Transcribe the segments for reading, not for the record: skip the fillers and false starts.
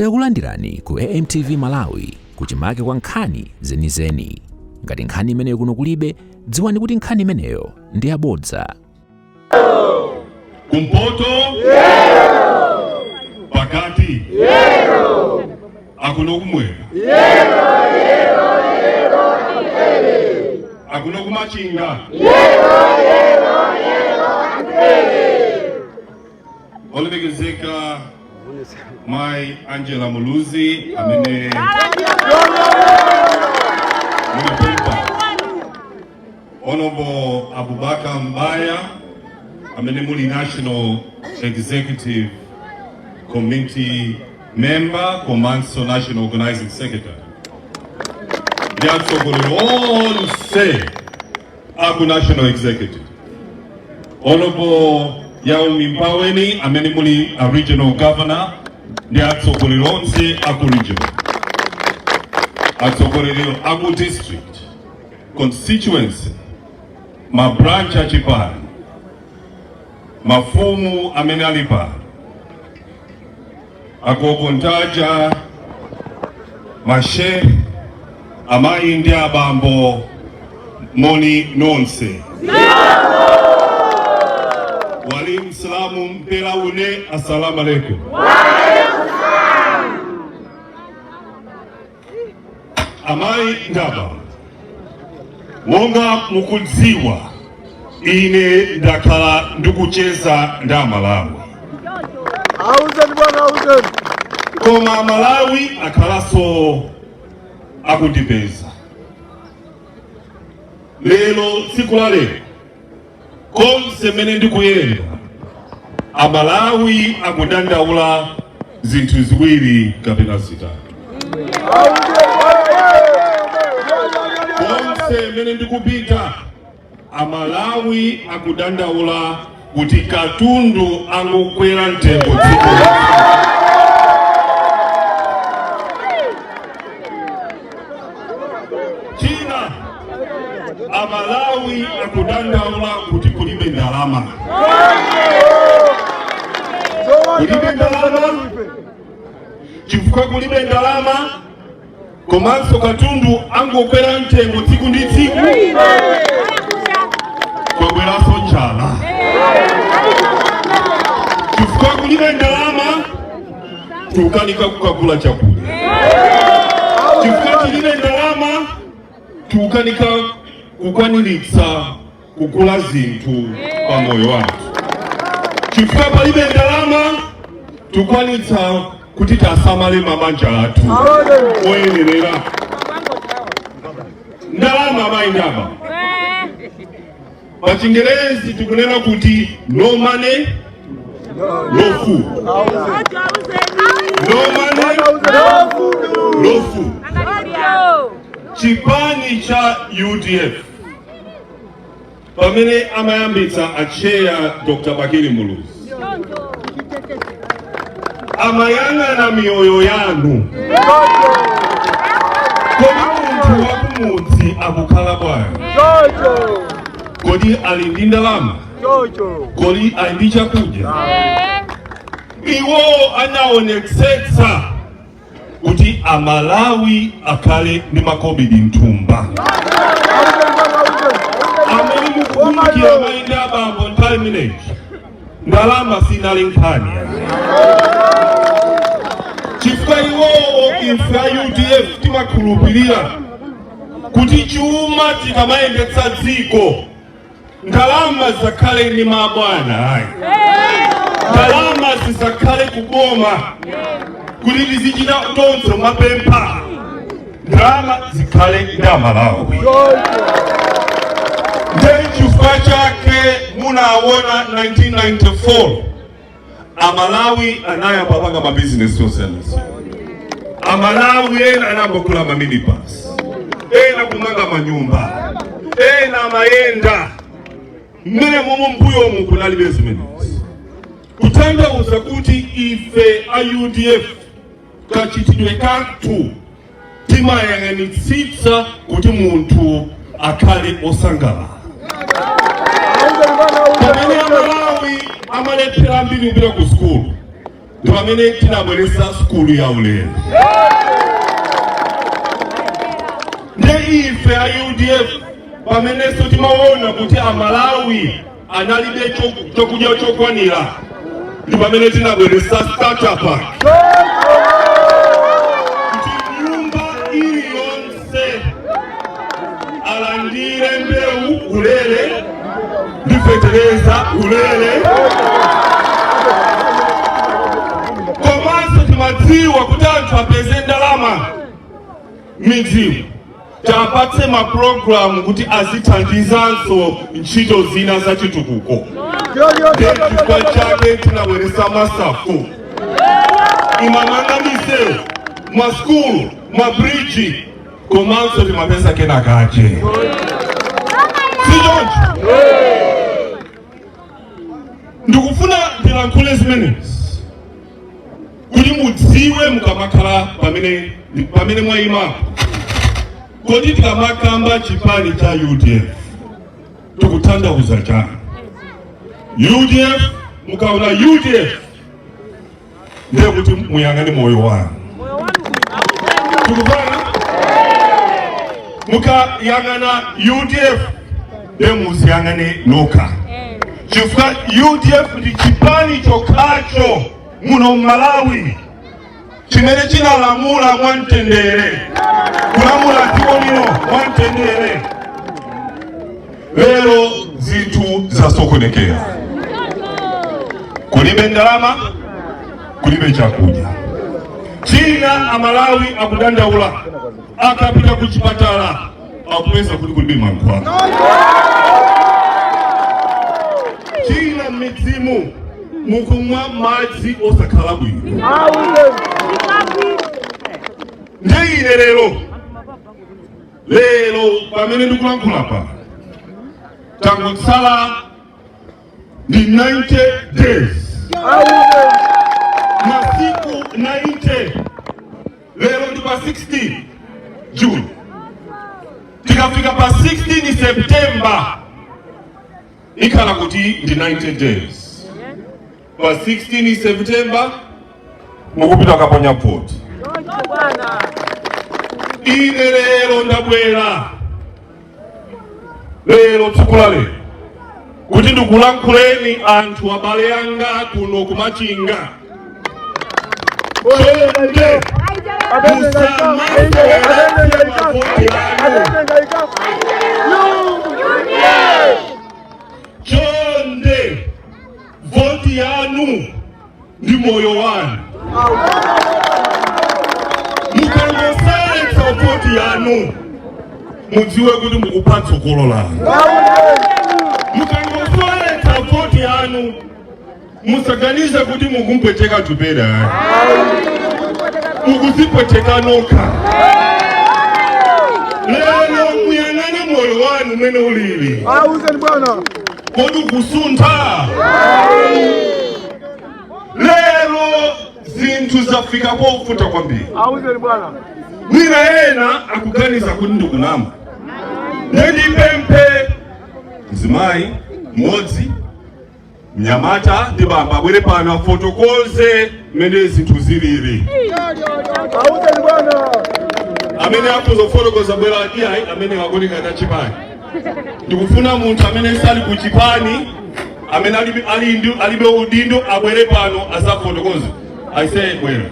Takulandirani ku AMTV Malawi kuchimake kwa nkhani zenizeni. Ngati nkhani imeneyo kuno kulibe, dziwani kuti nkhani imeneyo ndi yabodza. Kumpoto? Pakati? Akuno kumwera? Akuno kumachinga? Olemekezeka Mai Angela Muluzi amene Honorable Abubakar Mbaya amene muli National Executive Committee Member komanso National Organizing Secretary. Ndiatsogolera onse aku National Executive. Honorable Yaumi Mbaweni amene muli a Regional Governor. Ndiatsogolera onse aku Regional. Atsogolera aku District, Constituency, ma branch achipani, mafumu amene alipa, akokontaja, mashe, amayi ndi abambo, moni nonse. Walimu salamu mpela une, assalamu alaikum. Amayi ndaba, monga mukudziwa ine ndakhala ndikucheza nda Malawi. Koma Malawi akhalaso akundipeza. Lero tsiku la lero konse mene ndikuyenda Amalawi akudandaula zinthu ziwiri kapena zitatu. Konse mene ndikupita Amalawi akudandaula kuti katundu angokwera mtengo dziko. China Amalawi akudandaula kuti kulibe ndalama. Kulibe ndalama, chifukwa kulibe ndalama komanso katundu angokwera mtengo tsiku ndi tsiku. Kwabweraso njala. Chifukwa kulibe ndalama tukanika kukagula chakudya. Chifukwa kulibe ndalama tukanika kukwaniritsa kugula zinthu pa moyo wathu. Chifukwa palibe ndalama tukwanitsa kuti tasamale mabanja athu oyenerera. Ndalama amayindaba. Pa Chingerezi tikunena kuti no money, no food. No money, no food. Chipani cha UDF pamene amayambitsa acheya Dr. Bakiri Muluzi amayang'ana miyoyo yanu. Kodi munthu wakumudzi akukhala bwanji? Kodi ali ndi ndalama? Kodi ali ndi chakudya? Iwo anaonetsetsa kuti Amalawi akhale ndi makobidi mthumba. Amene mukukumbukira mayindi abambo nthawi imeneyi ndalama sinali nkhani. Chifukwa iwowo ife a UDF timakhulupirira kuti chuma chikamayendetsa dziko ndalama zisakhale ndi mabwana ayi. Ndalama zisakhale kuboma kuti tizichita tonse mapempha. Ndalama zikhale ndi Amalawi. Ndiye chifukwa chake munaona 1994 Amalawi anayamba panga mabusiness yoseless. Amalawi ena anambakula maminibus, ena kumanga manyumba, ena mayenda. Mmene momwe mbuyo omu kunalibe zimenezi. Kutanthauza kuti ife a UDF kachitidwe kathu timayang'anitsitsa kuti munthu akhale osangalala. Pamene Amalawi amalephera ambiri kupita ku school, Ndipamene tinabweresa skulu ya ulere. Nde ife a UDF pamene timaona kuti Amalawi analibe chokudya chokwanira. Ndipamene tinabweresa starter pack. Nyumba iliyonse alandire mbewu ulere, ndifetereza ulere. Komanso timadziwa kuti anthu apeze ndalama midzimu. Tapatse ma program kuti azithandizanso ntchito zina za chitukuko. Chifukwa chake tinabweresa masafu. Imamanga misewu, maskulu, mabridge, komanso timapesa kena kache. Sijonji? Ndikufuna ndilankhule zimenezi kuti mudziwe mukamakhala pamene mwayimapo. Kodi tikamakamba chipani cha UDF tikutanthauza chani? UDF mukaona UDF ndiye kuti muyang'ane moyo wanu. Tukufana? Mukayang'ana UDF ndiye muziyang'ane noka. Chifukwa UDF ndi chipani chokhacho muno Malawi chimene chinalamula mwamtendere, kulamula dziko lino mwamtendere. Lero zinthu zasokonekera, kulibe ndalama, kulibe chakudya. China Amalawi akudandaula, akapita ku chipatala akupeza kuti kulibe mankhwala. China midzimu mukumwa madzi osakhala bwino. Ndiye lero pamene ndikulankhula pa tangotsala ndi 90 days. Masiku 90. Lero ndi pa 16 June. Tikafika pa 16 September ikhala kuti ndi 90 days. Pa 16 September mukupita kaponya voti. Ine lero ndabwera lero tsikula lero kuti ndikulankhuleni anthu abale yanga kuno kumachinga. Chonde voti yanu ndi moyo wanu. Mukangosaletsa voti yanu mudziwe kuti mukupa tsogolo lanu. Mukangosaletsa voti yanu musaganize kuti mukumpweteka tupeda, mukuzipweteka nokha. Lero muyang'ane moyo wanu mwene ulili. Kodi kusuntha? Lero zinthu zafika pofuta kwambiri. Mwina ena akuganiza kuti ndikunama. Ndipemphe mzimayi mmodzi mnyamata ndi baba abwere pano afotokoze mmene zinthu zilili. Amene akuzofotokoza bwera adiyayi amene akuoneka na chipani. Ndikufuna munthu amene sali ku chipani, amene alibe udindo abwere pano azafotokoze. I say bwera.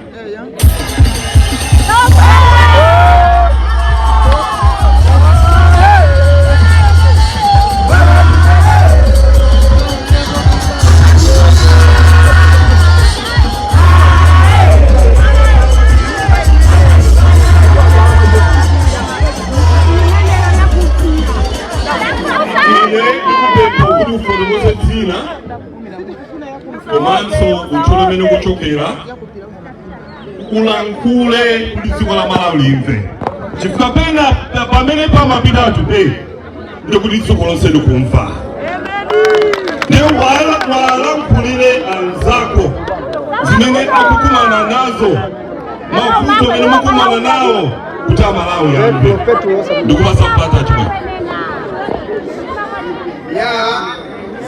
Komanso ucholo mene kuchokera ulankhule kuti dziko la Malawi limve. Chifukwa pena pamene pamapita today ndikuti dziko lonse likumva. Ndiye walankhulire anzako zimene akukumana nazo, mavuto amene mukumana nawo kuti Malawi yamve. Ndikupasa kupata chimene.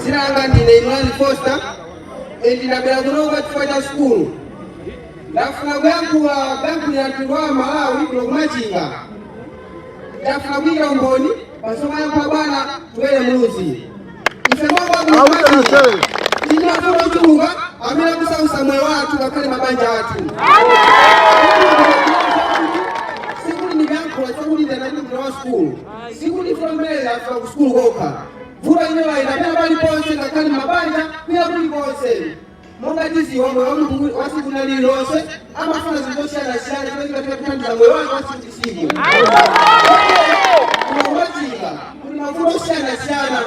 Sinanga ndine Imran Foster, ndinabera kuno kwa chifukwa cha skulu. ndafuna kuyankhula banku ya mtundu Malawi kuno kumachinga ndafuna kuika umboni pasoma yankula bwana tuwele muluzi ife mwamba kumachinga tinafuna uchuluka amene kusausa moyo wathu ngakhale mabanja athu sikuli ndivyankhula chakulinde na mtundu wa skulu sikuli fulambele afika ku skulu kokha vula inewa inapena bali ponse ngakhale mabanja pia kuli ponse monga tiziwa moyo wa mtundu wasikuna lilonse amafuna zintosiyana-siyana zimene kuthandiza moyo wake wasikusiku kumachinga kuli mavuto osiyana-siyana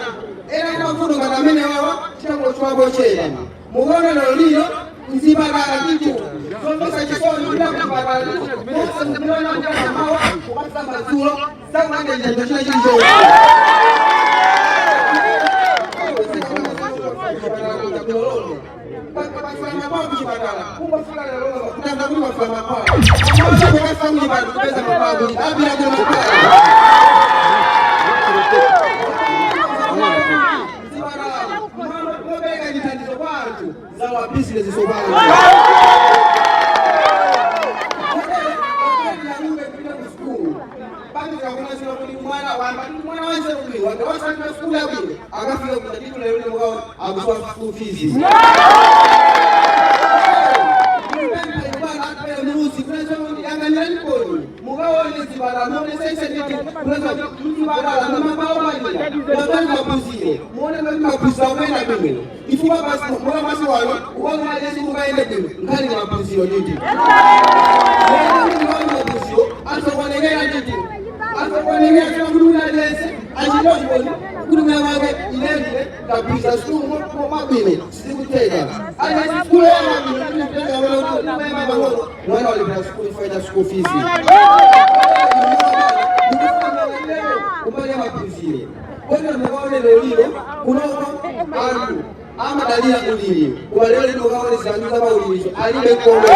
era mavuto ngati amene wawa chitango chiwabochera mukaona lero lino mzipatala kitu zomesa chisoni ndakupatala mose mkuliona kutana mawa kupata mazulo sakuande njendo china chilicho zawa business sobala mwana wanse uli wangawasana skulu yabile akafika kutatitu lero ne mugao akuswa school fees school fees kumanya mapuzile kwenda mkaone leo kunoko andu ama dalila ulili kwa leo ndio kaone zanduza ba ulizo alibe kuona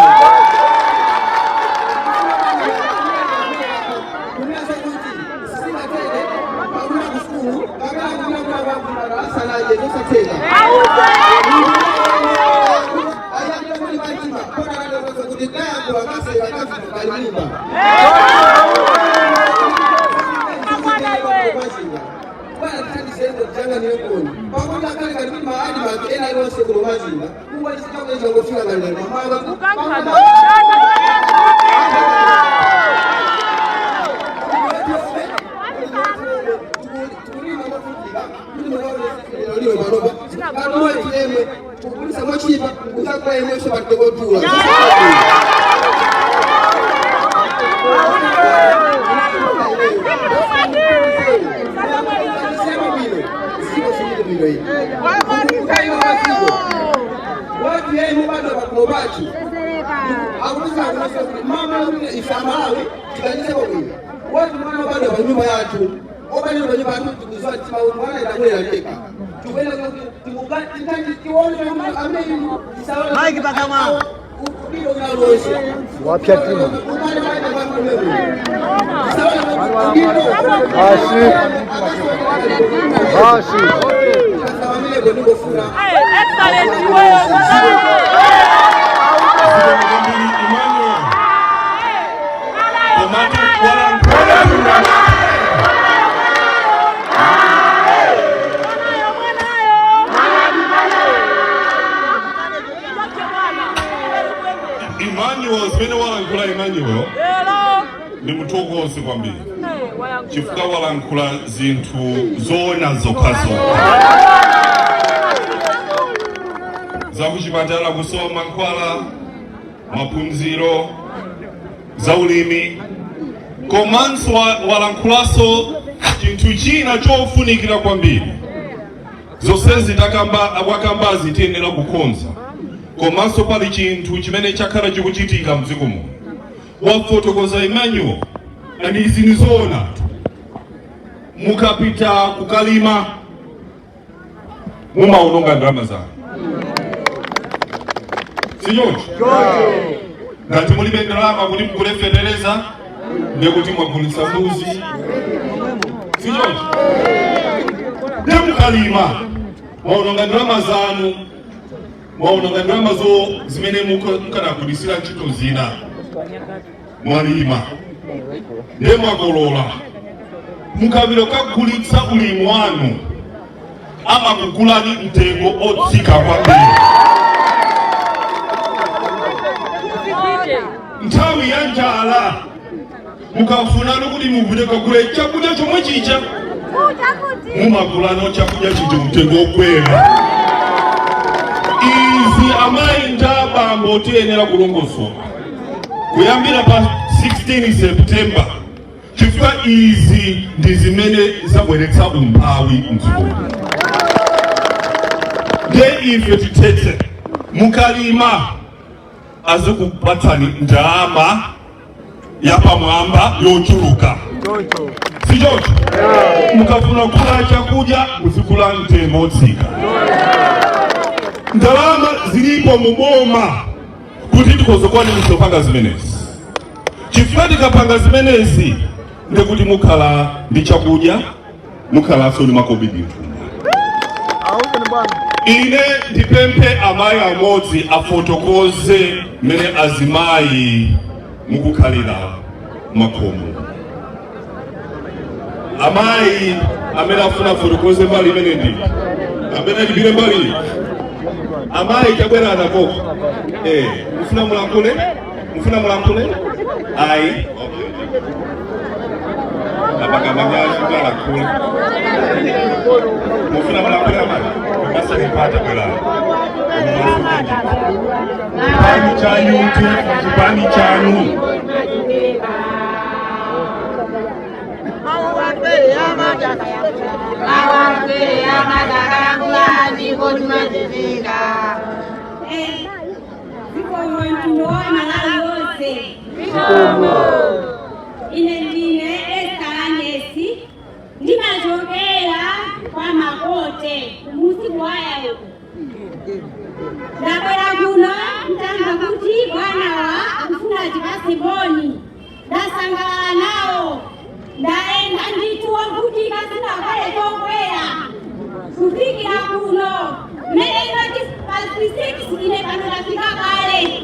tumeanza kuti sisi tena hakuna kushukuru kama kuna darasa la je sasa tena aya ndio ni batima kwa ndio kwa kudikaa kwa kasi ya kazi kalimba janga ni yekoni pamoja kale karibu mahali makena ile sekuru mazinga kuwa isitaka hizo ngofika na leo mama watu yeye mbado bakubaki akuza mama ifamawe tukanisa kwa kweli watu mwana bado wa nyumba yatu obali wa nyumba yatu tukuzwa tima mwana itakuwa inateka tuwele tumugati ndani kione ambaye sawa hai kipaka mama ndio unalosha wapya timu basi Emmanuel ni mutogozi kwambiri chifuka walankula zinthu zona zokazo za kuchipatala kusoma nkwala maphunziro za ulimi komanso walankulaso chinthu china chofunikira kwambiri zonsezi wakamba zitiyenera kukhonza komanso pali chinthu chimene chakhala chikuchitika mdziko muno wafotokoza Emmanuel na izi ni zona mukapita kukalima mumaononga ndalama zanu sinyonji ngati mulibe ndalama kuti mukulefedereza ndekuti mwagulitsa mbuzi sinyonji ndemukalima mwaononga ndalama zanu mwaona ngandama zo zimene mukana kudisira ntchito zina mwalima ne mwakolola mukabiro kagulitsa ulimi wanu amakugulani mtengo otsika kwambiri. Nthawi ya njala mukafuna kuti muvute kagule chakudya chomwe chicha mumagulano chakudya chicha mtengo okwera. Izi amayi ndi abambo tiyenera kulongosola kuyambira pa 16 September chifukwa izi ndi zimene zabweretsa umphawi mdziko. Nde ife titete mukalima azikupatsani ndalama yapamwamba yochuluka. Sichocho mukafuna kula chakudya muzikula mtengo otsika. Ndalama zilipo muboma kuti tikozokwane msopanga zimenezi. Chifukwa tikapanga zimenezi ndekuti mukhala ndi chakudya mukhala soli makobidi. Ine ndipemphe amayi amodzi afotokoze mene azimayi mukukhalira makomo. Amayi amene afuna fotokoze mbali imene ndi amene alipire mbali amayi chabwera anakoko mufuna mulankule ayi abagamanyashikala kule mufuna mulankule amayi basa nipata kwela kipani chanyu kipani chanyu Inendine Eskalanyesi ndimachokera kwa Makote musiku waya ndakwera kuno mtamba kuti bwana wa akufuna chipasiboni ndasangala nawo ndaenda ndituwa kuti kasina kale tokwera kufikira kuno mmelenga chipasi 6 ine pano ndafika kale.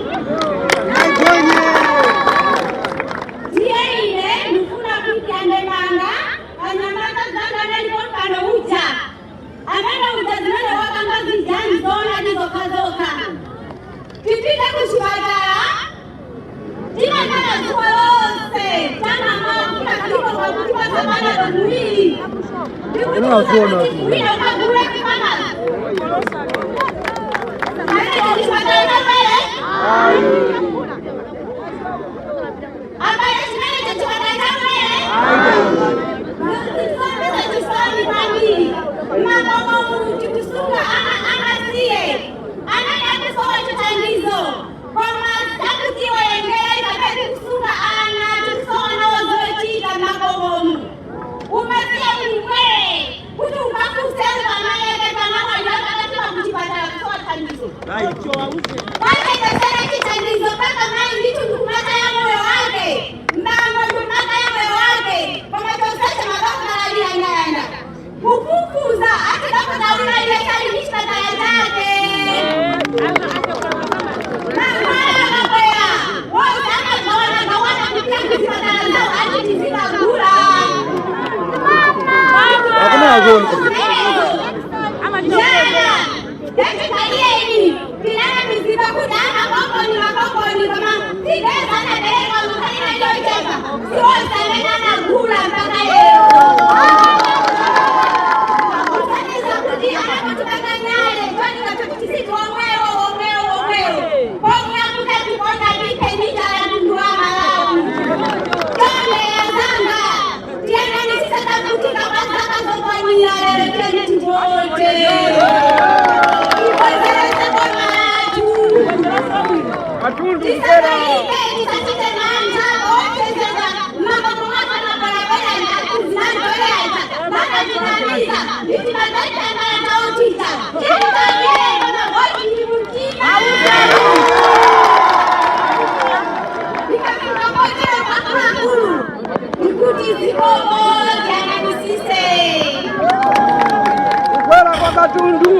Katundu.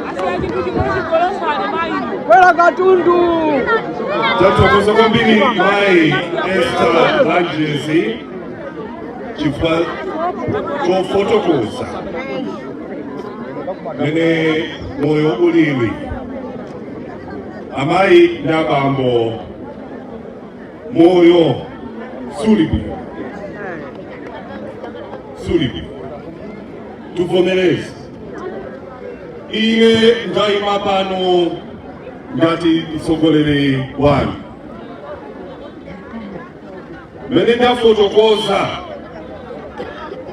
Asante kuti kuti kolosana mai. Katundu. Tathokoza kwambiri mai Esther Lanjezi chifukwa chofotokoza mene moyo ulili. Amayi ndi abambo moyo sulibi tuvomereze. Ine ndayima pano ngati mtsogoleri wanu mene ndafotokoza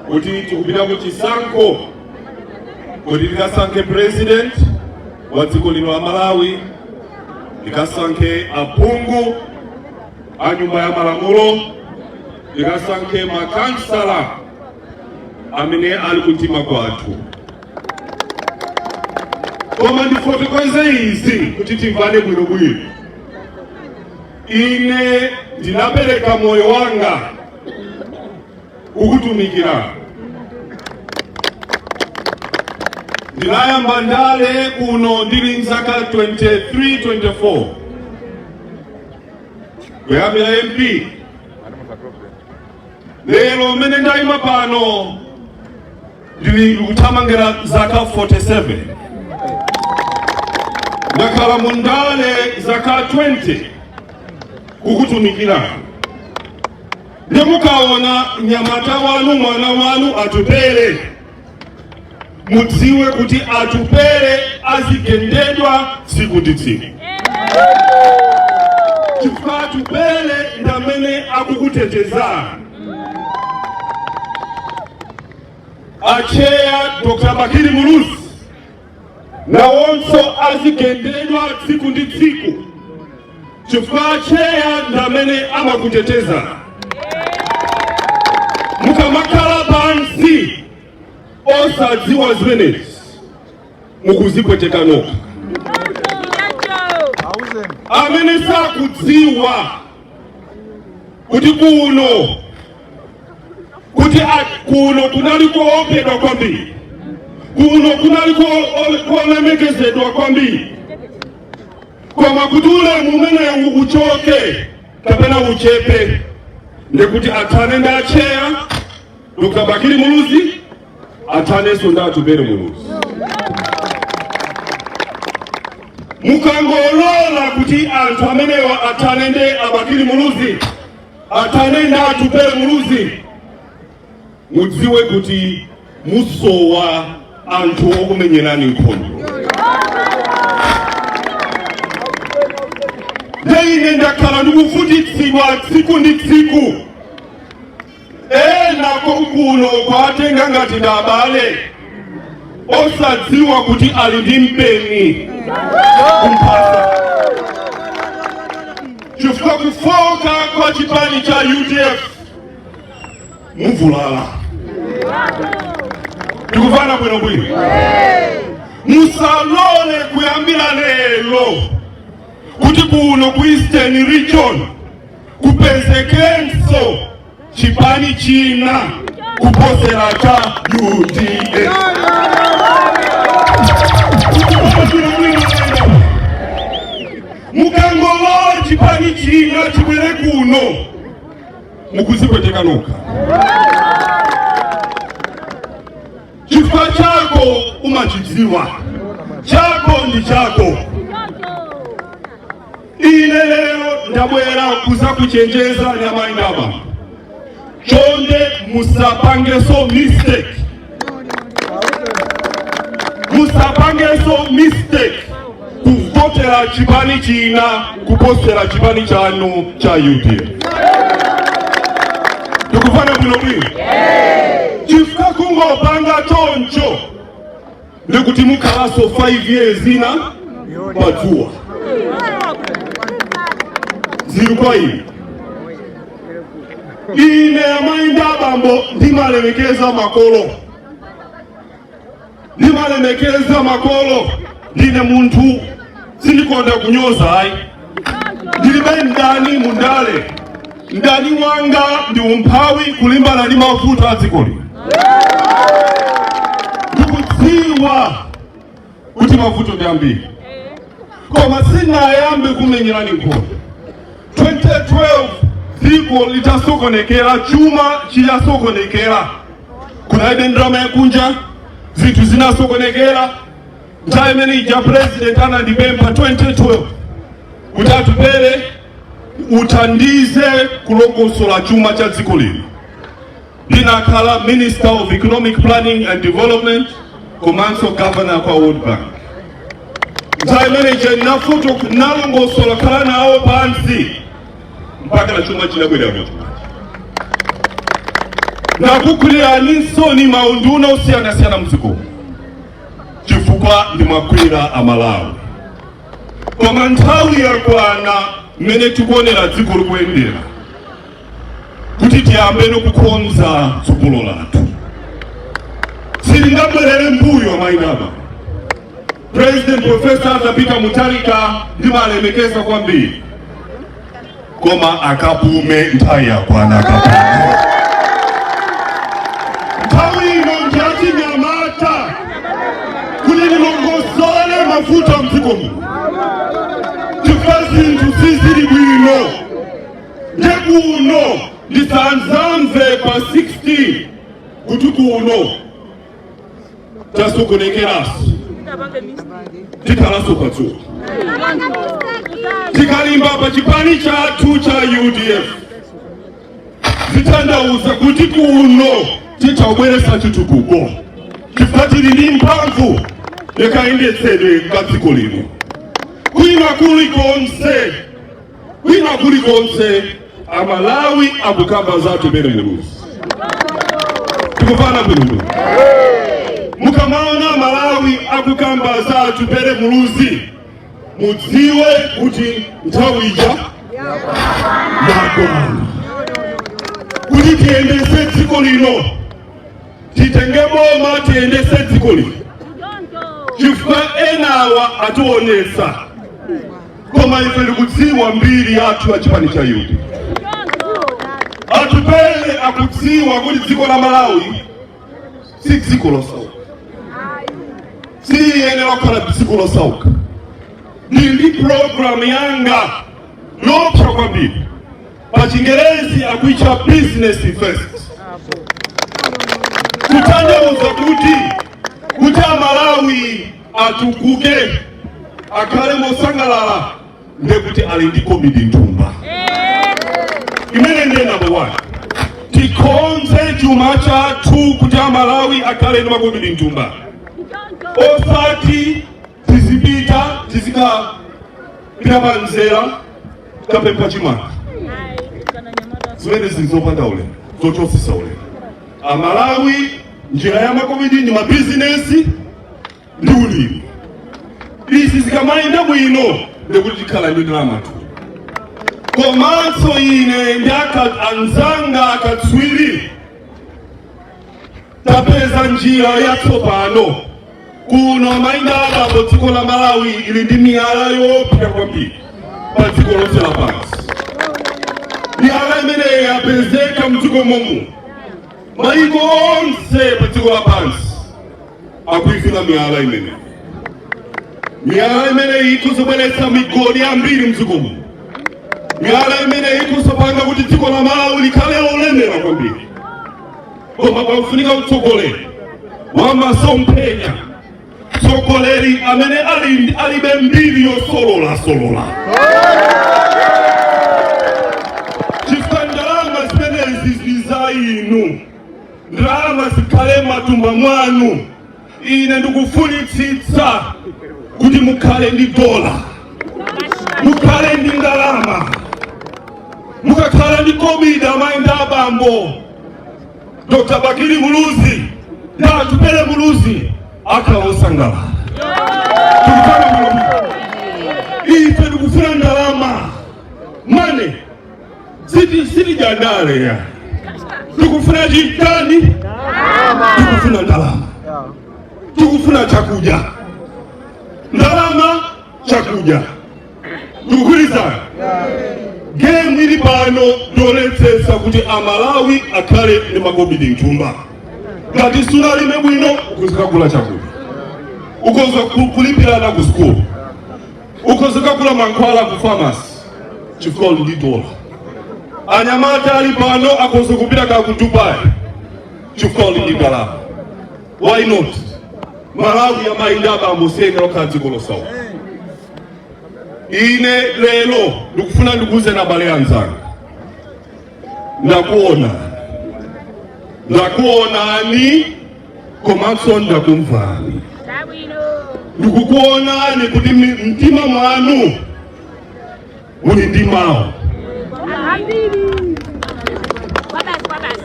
kuti tikupita ku chisankho kuti tikasankhe president wa dziko lino la Malawi, tikasankhe aphungu a nyumba ya malamulo, tikasankhe makansala amene ali kumtima kwathu. Koma ndifotokoze izi kuti timvane bwinobwino. Ine ndinapereka moyo wanga kukutumikira. Ndinayamba ndale kuno ndili nzaka 23-24 kuyambira MP. Lero mene ndayima pano ndili kuthamangira zaka 47. Ndakhala mundale zaka 20 kukutumikira. Ndemukaona nyamata wanu mwana wanu atupere, mudziwe kuti atupere azigendedwa tsiku ndi tsiku. Chifukwa atupere ndamene akukutetezani. Acheya Dr. Bakiri Muluzi nawonso azigendedwa tsiku ndi tsiku. Chifukwa acheya ndamene amakuteteza. Mukamakhala pansi osadziwa zimenezi mukuzipweteka nokha. Amene sakudziwa kuti kuno kunaliko opedwa kwambiri, kuno kunaliko olemekezedwa kwambiri, koma kuti ulemu umenewu uchoke kapena uchepe ndekuti athane ndi acheya Dr. Bakiri Muluzi, athanenso ndi atupere Muluzi. Mukangolola kuti anthu amenewa athane ndi Bakiri Muluzi, athane ndi atupere Muluzi, mudziwe kuti musowa anthu okumenyerani nkhondo. Ine ndakhala ndikuvutitsidwa tsiku ndi tsiku. Nako kuno kwatenga ngati ndabale osadziwa kuti ali ndi mpeni kumphasa. Chifukwa kufoka kwa chipani cha UDF muvulala. Tikuvana bwinobwino. Musalole kuyambira lero kuti kuno ku Eastern Region kupezekenso chipani china kuposera cha UDF. Mukangolola chipani china chibwere kuno mukuzipweteka nokha. Chifukwa chako umachidziwa, chako ndi chako. Ine lero ndabwera kuzakuchenjeza nyamayi ndaba. Chonde musapangeso mistake. Musapangeso mistake kuvotera chipani china kuposera chipani chanu cha UDF. Tikuvana bwinobwino. Chifukwa kungopanga choncho ndikuti mukhalaso 5 years ina padzuwa. Ziri kwa ine. Ine amayi ndi abambo ndimalemekeza makolo. Ndimalemekeza makolo. Ndine munthu sindikonda kunyoza ayi. Ndilibe ndani mundale. Ndani wanga ndi umphawi kulimbana ndi mavuto a dziko lino. Ndikudziwa kuti mavuto ndi ambiri. koma sinayambe kumenyerani nkhondo. 2012 dziko litasokonekera, chuma chiyasokonekera, kunaibe ndrama yakunja, zinthu zinasokonekera. Nthawi imene ija president anandipempha 2012 kuti atipere uthandize kulongosola chuma cha dziko lino. Ndinakhala Minister of Economic Planning and Development komanso Governor kwa World Bank. Nthawi imene ija nalongosola khala nawo pansi mpaka na chuma chinabwera kuti nakukhuliraninso ni maunduna osiyanasiyana mdziko chifukwa ndimakwira Amalawi. Koma nthawi yakwana mmene tikuonera dziko likuyendera kuti tiyambe nokukonza tsogolo lathu. Silingabwerere mbuyo amainaba. President Professor Peter Mutharika ndimalemekeza kwambiri, koma akapume nthawi yakwana akapume. Nthawi ino njati Nyamata kuti ndilongosole mafuta mdzikomo. Chifukwa zinthu sizili bwino. Ndekuno ndisanzamve pa 60 kuti kuno tasokonekeraso tikalaso patsuka. Tikalimba pa chipani chathu cha UDF zitanthauza kuti kuno titabweretsa chitukuko, chifukwa tili ndi mphamvu yakayendetsedwe ka dziko lino. Kwina kulikonse Amalawi akukamba zathu pere muluzi. Tikufana bwino. Mukamaona Amalawi akukamba zathu pere muluzi, mudziwe kuti nthawi ija yakwana. Kuti tiyendese dziko lino, titenge boma tiyendese dziko lino. Chifukwa enawa atiwonesa, koma ife ndikudziwa mbiri yathu ya chipani cha UDF. Atupele akudziwa kuti dziko la Malawi si dziko losauka, si yenera kukhala dziko losauka. Ndi program yanga yopsa kwambiri, pa Chingerezi akuitcha business first. Kutanthauza kuti Amalawi atukuke akhale mosangalala ndekuti ali ndi komidi nthumba. Imene ndiye number 1. Tikonze chuma chathu kuti Amalawi akhale ndi makomidi nthumba. Osati tizikapita panzera kapempha chimanga. Zimene zilizopanda ulemu, zochosisa ulemu. Amalawi njira ya makomidi ndi mabizinesi ndi ulimi. Izi zikamayenda bwino ndekuti tikhala ndi ndalama tu. Komanso ine ndi anzanga akatswiri tapeza njira yatsopano. Kuno amainda abo dziko la Malawi ili ndi miyala yopsa kwambiri pa dziko lonse lapansi. Miyala imene yapezeka mdziko momo, mayiko onse pa dziko lapansi akuifuna miyala imene. Miyala imene ikuzobweretsa migodi ambiri mdzikomo. Miyala imene ikuzopanga kuti dziko la Malawi likhale lolemera kwambiri. Koma pakufunika utsogoleri wamasomphenya, tsogoleri amene alibe mbiri yosolola. Chifukwa ndalama zimenezi ziza inu, ndalama zikhale matumba mwanu. Ine ndikufunitsitsa kuti mukhale ndi dola, mukhale ndi ndalama, mukakhala ndi komidi amainda abambo Dr. Bakili Muluzi ndi Atupele Muluzi akhala osangalala. Ife tikufuna ndalama, mane sitijandale ya tikufuna chitani, tikufuna ndalama, tikufuna chakuja. Ndalama chakuja. Tukuliza game ili pano ndionetsesa kuti Amalawi akhale ndi makomidi nthumba. Ngati suna lime bwino ukuzikagula chakuja, ukonza kulipira na ku school, ukozeka kula mankhwala ku pharmacy chifukwa ndi dola. Anyamata ali pano akoze kupita ku Dubai chifukwa ndi ndalama. Why not? Malawi yamayenda bambusenga lokadzi kolosawa. Ine lelo ndikufuna ndikuze na bale anzanga. Ndakuonani komanso ndakumvani. Ndikukuonani kuti mtima mwanu uli ndi mawu.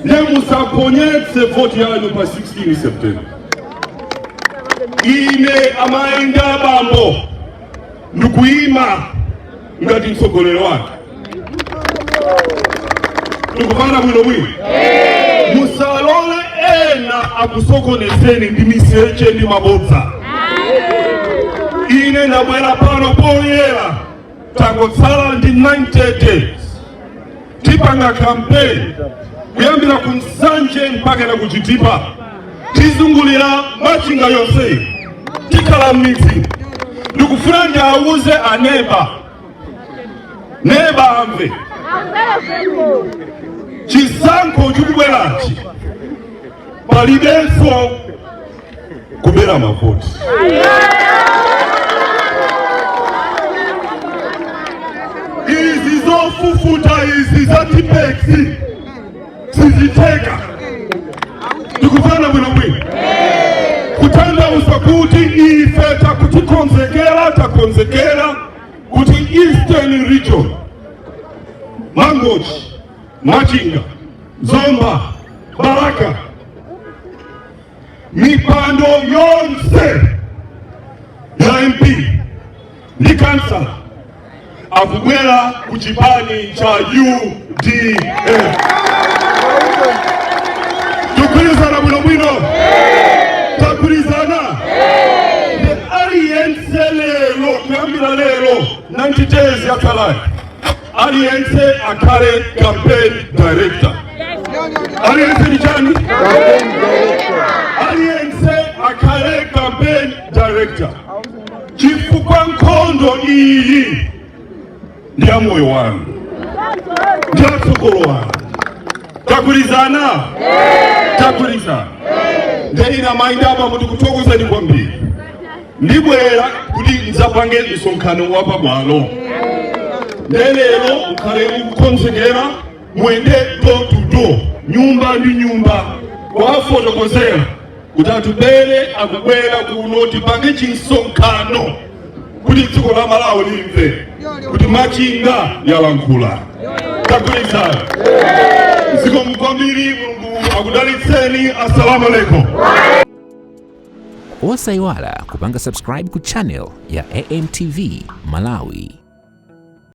Nemusaponyetse voti yanu pa 16 September. Ine amaenda bambo ndikuima ngati mtsogoleri wake. Ndikufana bwino. Musalole ena akusokonezeni ndi miseche ndi mabodza. Ine ndabwera pano poyera tangotsala ndi 90 days. Tipanga campaign kuyambira ku Nsanje mpaka na kuchitipa. Tizungulira machinga yonse. Tikhala m'midzi. Ndikufuna ndiawuze aneba. Neba amve. Chisankho chikubwerachi palibenso kubera mavoti. Izi zofufuta izi za tipexi siziteka. Ndikufana bwino. Kutandauza kuti ife takonzekera kuti Eastern Region, Mangochi, Machinga, Zomba, Baraka, mipando yonse ya MP ni kansala akubwera ku chipani cha UDF. Tukulizana bwino. Takulizana. Aliyense lero, kuyambira lero 90 days yakalai. Aliyense akale campaign director. Aliyense ni chani? Aliyense akale campaign director. Chifukwa nkhondo iyi ndiya moyo wangu, ndiya tsogolo wangu. Takulizana? Takulizana. Ndeina maida apa muti kutokoza ni kwambiri. Ndibwera kuti nzapange msonkhano wapa bwalo. Lero ukhale ukukonzekera mwende door to door, nyumba ndi nyumba, kwafotokozera kuti atubere akubwera kuno tipange chisonkhano kuti dziko la Malawi limve kuti Machinga yalankhula. Takulizana. Zikomo kwambiri, Mulungu akudalitseni. Assalamu alaikum. Osaiwala kupanga subscribe ku channel ya AMTV Malawi.